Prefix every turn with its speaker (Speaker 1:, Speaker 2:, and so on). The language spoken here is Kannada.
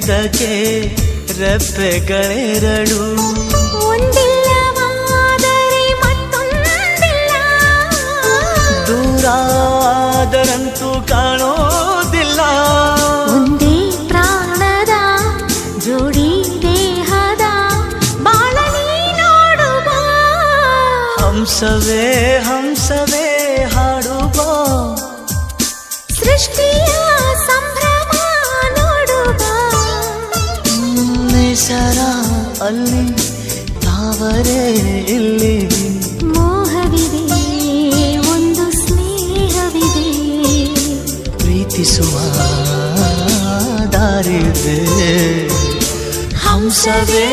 Speaker 1: ಸ್ನೇಹದಕ್ಕೆ ರೆಪ್ಪೆಗಳೆರಡು,
Speaker 2: ಒಂದಿಲ್ಲವಾದರೆ ಮತ್ತೊಂದಿಲ್ಲ.
Speaker 1: ದೂರಾದರಂತೂ ಕಾಣೋದಿಲ್ಲ.
Speaker 2: ಒಂದೇ ಪ್ರಾಣದ ಜೋಡಿ ದೇಹದ ಬಾಳಲಿ ನೋಡುವ.
Speaker 1: ಹಂಸವೇ ಹಂಸವೇ ಹಾಡುವ,
Speaker 2: ಸೃಷ್ಟಿಯ ಸಂಭ್ರಮ ನೋಡುವ.
Speaker 1: ನಿಸರ ಅಲ್ಲಿ ತಾವರೆ ಇಲ್ಲಿ,
Speaker 2: ಮೋಹವಿದೆ ಒಂದು ಸ್ನೇಹವಿದೆ.
Speaker 1: ಪ್ರೀತಿಸುವ ದಾರಿದೆ. ಹಂಸವೇ